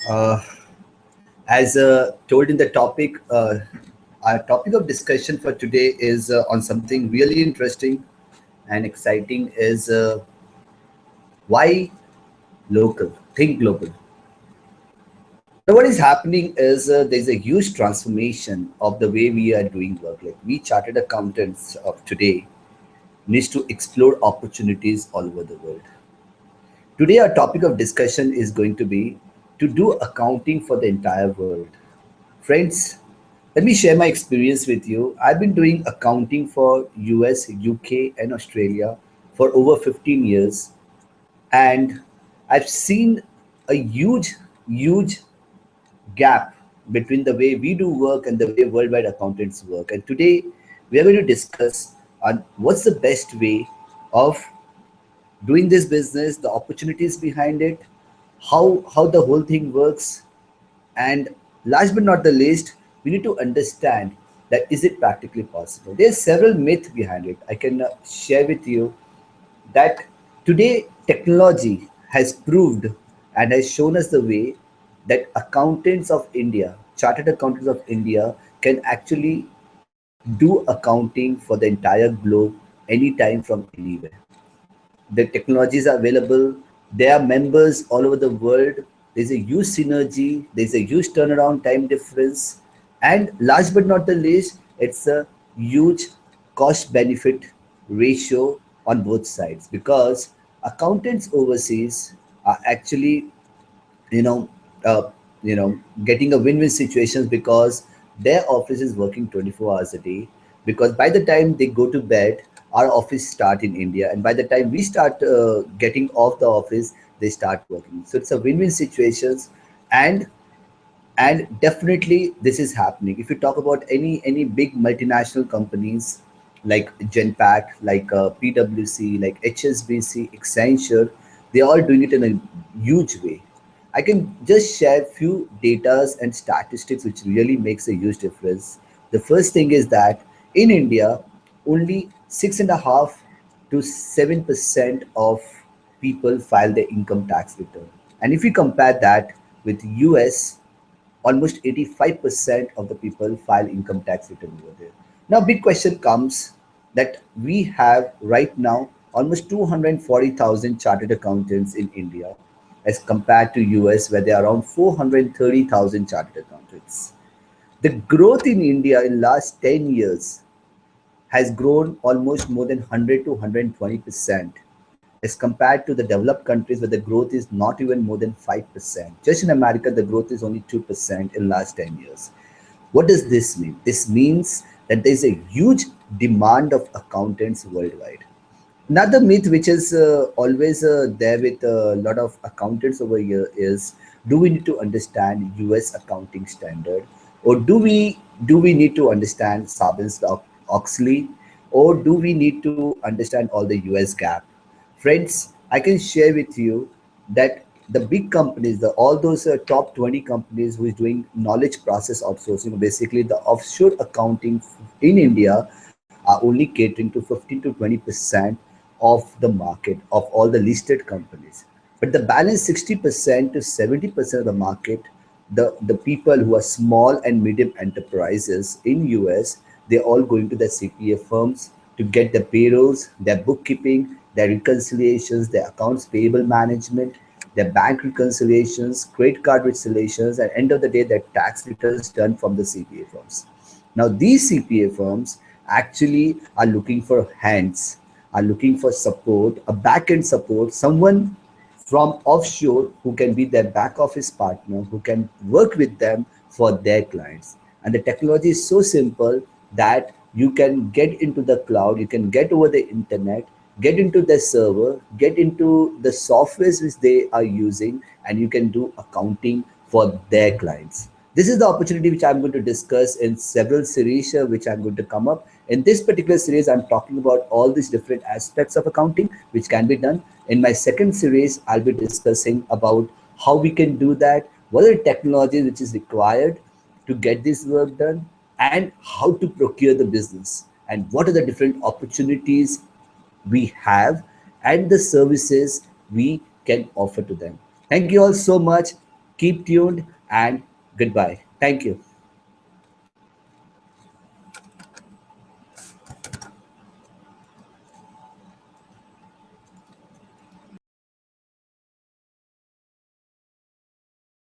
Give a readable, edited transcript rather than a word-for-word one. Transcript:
Uh, as told in the topic, our topic of discussion for today is on something really interesting and exciting is why local, think global. Now, what is happening is there's a huge transformation of the way we are doing work. Like we chartered accountants of today needs to explore opportunities all over the world. Today, our topic of discussion is going to be to do accounting for the entire world. Friends, let me share my experience with you. I've been doing accounting for US, UK, and Australia for over 15 years, and I've seen a huge gap between the way we do work and the way worldwide accountants work. And today, we are going to discuss on what's the best way of doing this business, the opportunities behind it, how the whole thing works, and last but not the least, we need to understand that is it practically possible. There's several myths behind it. I can share with you that today technology has proved and has shown us the way that accountants of India, chartered accountants of India, can actually do accounting for the entire globe anytime from anywhere. The technologies are available. There are members all over the world. There's a huge synergy. There's a huge turnaround time difference. And last but not the least, it's a huge cost benefit ratio on both sides because accountants overseas are actually you know, uh, getting a win-win situations because their office is working 24 hours a day. Because by the time they go to bed, our office start in India, and by the time we start getting off the office, they start working. So it's a win-win situations, and definitely this is happening. If you talk about any big multinational companies like Genpact, like PwC, like HSBC, Accenture, they're all doing it in a huge way. I can just share few datas and statistics which really makes a huge difference. The first thing is that in India, only 6.5 to 7% of people file their income tax return. And if you compare that with US, almost 85% of the people file income tax return over there. Now, big question comes that we have right now almost 240,000 chartered accountants in India as compared to US where there are around 430,000 chartered accountants. The growth in India in last 10 years has grown almost more than 100 to 120% as compared to the developed countries where the growth is not even more than 5%. Just in America, the growth is only 2% in last 10 years. What does this mean? This means that there is a huge demand of accountants worldwide. Another myth which is always there with a lot of accountants over here is, do we need to understand US accounting standard, or do we need to understand Sarbanes-Oxley, or do we need to understand all the US GAAP? Friends, I can share with you that the big companies, all those top 20 companies who is doing knowledge process outsourcing, basically the offshore accounting in India, are only catering to 15 to 20% of the market of all the listed companies. But the balance 60% to 70% of the market, the people who are small and medium enterprises in US, they're all going to the CPA firms to get their payrolls, their bookkeeping, their reconciliations, their accounts payable management, their bank reconciliations, credit card reconciliations, and end of the day, their tax returns done from the CPA firms. Now, these CPA firms actually are looking for hands, are looking for support, a back end support, someone from offshore who can be their back office partner, who can work with them for their clients. And the technology is so simple that you can get into the cloud, you can get over the internet, get into the server, get into the softwares which they are using, and you can do accounting for their clients. This is the opportunity which I'm going to discuss in several series which I'm going to come up. In this particular series, I'm talking about all these different aspects of accounting which can be done. In my second series, I'll be discussing about how we can do that, what are the technologies which is required to get this work done, and how to procure the business, and what are the different opportunities we have and the services we can offer to them. Thank you all so much. Keep tuned and goodbye. Thank you.